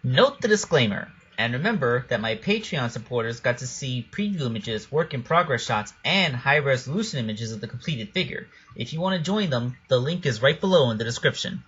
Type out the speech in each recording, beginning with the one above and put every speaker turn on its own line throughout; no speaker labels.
Note the disclaimer, and remember that my Patreon supporters got to see preview images, work in progress shots, and high resolution images of the completed figure. If you want to join them, the link is right below in the description.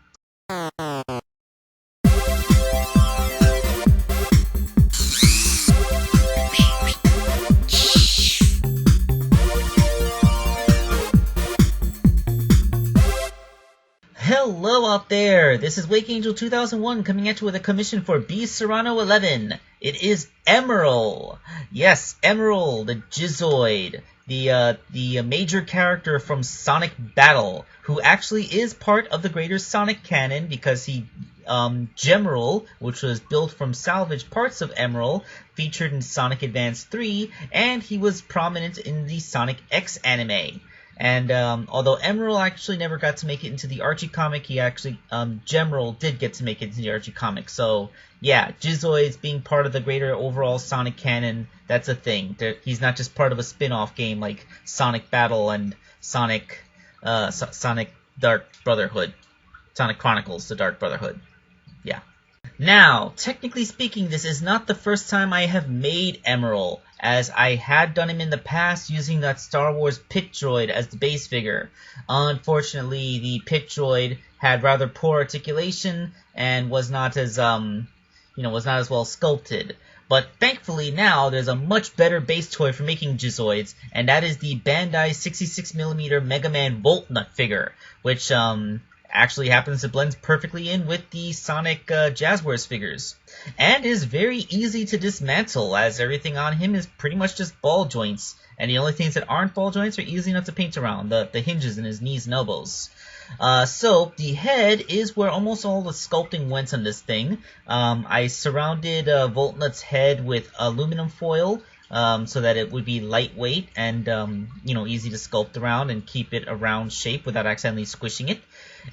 Hello out there! This is WakeAngel2001 coming at you with a commission for BSerrano11. It is Emerl! Yes, Emerl, the Jizoid, the major character from Sonic Battle, who actually is part of the greater Sonic canon because he Gemerl, which was built from salvaged parts of Emerl, featured in Sonic Advance 3, and he was prominent in the Sonic X anime. And although Emerl actually never got to make it into the Archie comic, he actually, Gemerl did get to make it into the Archie comic. So, yeah, Jizoids being part of the greater overall Sonic canon, that's a thing. He's not just part of a spin-off game like Sonic Battle and Sonic Dark Brotherhood. Sonic Chronicles, the Dark Brotherhood. Yeah. Now, technically speaking, this is not the first time I have made Emerl, as I had done him in the past using that Star Wars Pit Droid as the base figure. Unfortunately, the Pit Droid had rather poor articulation and was not as well sculpted. But thankfully now there's a much better base toy for making Jizoids, and that is the Bandai 66mm Mega Man Volt Nut figure, which actually happens to blend perfectly in with the Sonic Jazzwares figures, and is very easy to dismantle, as everything on him is pretty much just ball joints, and the only things that aren't ball joints are easy enough to paint around, the hinges in his knees and elbows. So the head is where almost all the sculpting went on this thing. I surrounded Voltnut's head with aluminum foil, so that it would be lightweight and easy to sculpt around and keep it a round shape without accidentally squishing it.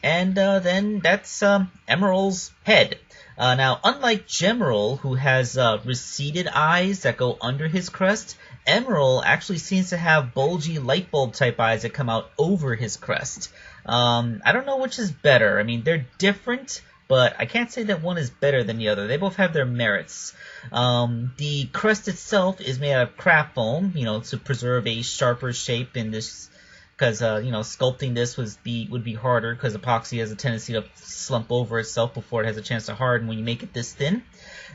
And then that's Emerl's head. Now, unlike Gemerl, who has receded eyes that go under his crest, Emerl actually seems to have bulgy light bulb type eyes that come out over his crest. I don't know which is better. I mean, they're different, but I can't say that one is better than the other. They both have their merits. The crest itself is made out of craft foam, to preserve a sharper shape in this, because sculpting this would be harder because epoxy has a tendency to slump over itself before it has a chance to harden when you make it this thin.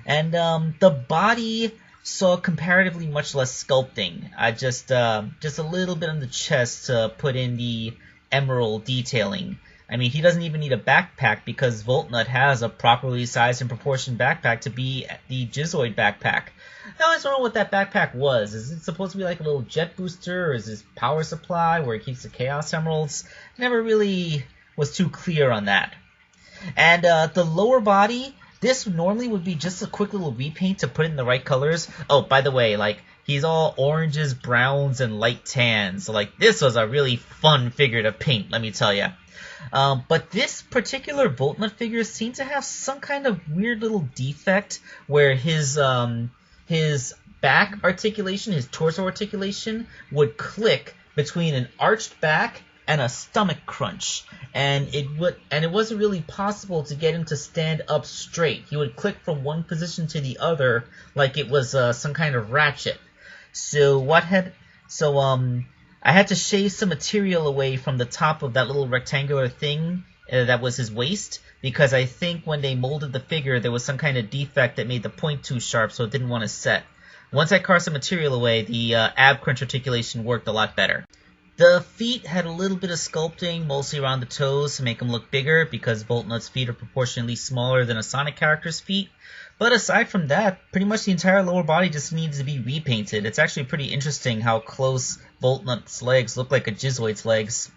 And the body saw comparatively much less sculpting. I just a little bit on the chest to put in the Emerald detailing. I mean, he doesn't even need a backpack because Voltnut has a properly sized and proportioned backpack to be the Jizoid backpack. I always don't know what that backpack was. Is it supposed to be like a little jet booster, or is this power supply where it keeps the Chaos Emeralds? Never really was too clear on that. And the lower body, this normally would be just a quick little repaint to put it in the right colors. Oh, by the way, he's all oranges, browns, and light tans. So, this was a really fun figure to paint, let me tell you. But this particular Voltnut figure seemed to have some kind of weird little defect where his back articulation, his torso articulation, would click between an arched back and a stomach crunch, and it wasn't really possible to get him to stand up straight. He would click from one position to the other like it was some kind of ratchet. I had to shave some material away from the top of that little rectangular thing that was his waist, because I think when they molded the figure there was some kind of defect that made the point too sharp, so it didn't want to set. Once I carved some material away, the ab crunch articulation worked a lot better. The feet had a little bit of sculpting, mostly around the toes to make them look bigger, because Voltnut's feet are proportionally smaller than a Sonic character's feet. But aside from that, pretty much the entire lower body just needs to be repainted. It's actually pretty interesting how close Voltnut's legs look like a Jizoid's legs.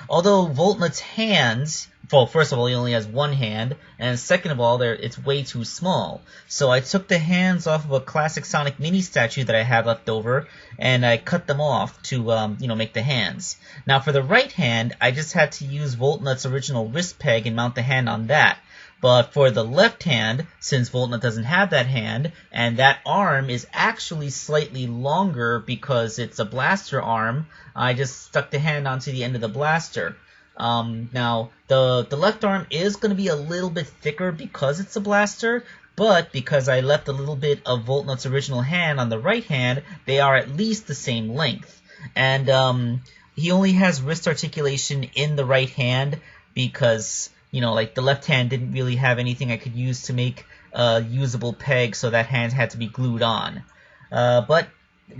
Although Voltnut's hands, well, first of all, he only has one hand, and second of all, it's way too small. So I took the hands off of a classic Sonic mini statue that I had left over, and I cut them off to, make the hands. Now for the right hand, I just had to use Voltnut's original wrist peg and mount the hand on that. But for the left hand, since Voltnut doesn't have that hand, and that arm is actually slightly longer because it's a blaster arm, I just stuck the hand onto the end of the blaster. Now, the left arm is going to be a little bit thicker because it's a blaster, but because I left a little bit of Voltnut's original hand on the right hand, they are at least the same length. And he only has wrist articulation in the right hand because, you know, like the left hand didn't really have anything I could use to make a usable peg, so that hand had to be glued on. But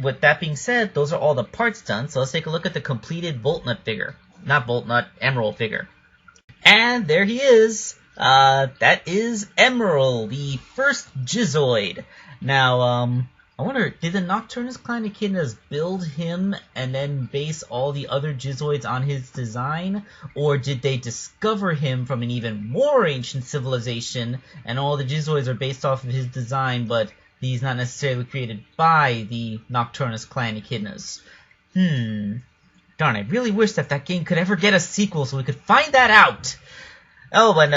with that being said, those are all the parts done, so let's take a look at the completed Voltnut figure. Not Voltnut, Emerl figure. And there he is! That is Emerl, the first Jizoid. Now, I wonder, did the Nocturnus Clan Echidnas build him and then base all the other Jizoids on his design? Or did they discover him from an even more ancient civilization and all the Jizoids are based off of his design, but he's not necessarily created by the Nocturnus Clan Echidnas? Darn, I really wish that game could ever get a sequel so we could find that out! Oh, and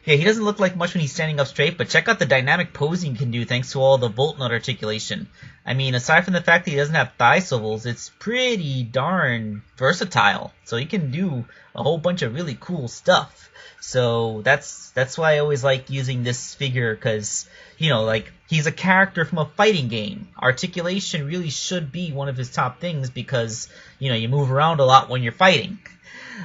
yeah, he doesn't look like much when he's standing up straight, but check out the dynamic posing he can do thanks to all the Voltnut articulation. I mean, aside from the fact that he doesn't have thigh swivels, it's pretty darn versatile. So he can do a whole bunch of really cool stuff. So that's why I always like using this figure, because, you know, like, he's a character from a fighting game. Articulation really should be one of his top things because, you know, you move around a lot when you're fighting.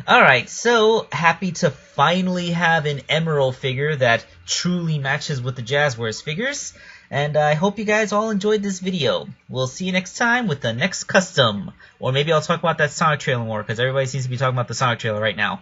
Alright, so happy to finally have an Emerl figure that truly matches with the Jazzwares figures, and I hope you guys all enjoyed this video. We'll see you next time with the next custom, or maybe I'll talk about that Sonic trailer more, because everybody seems to be talking about the Sonic trailer right now.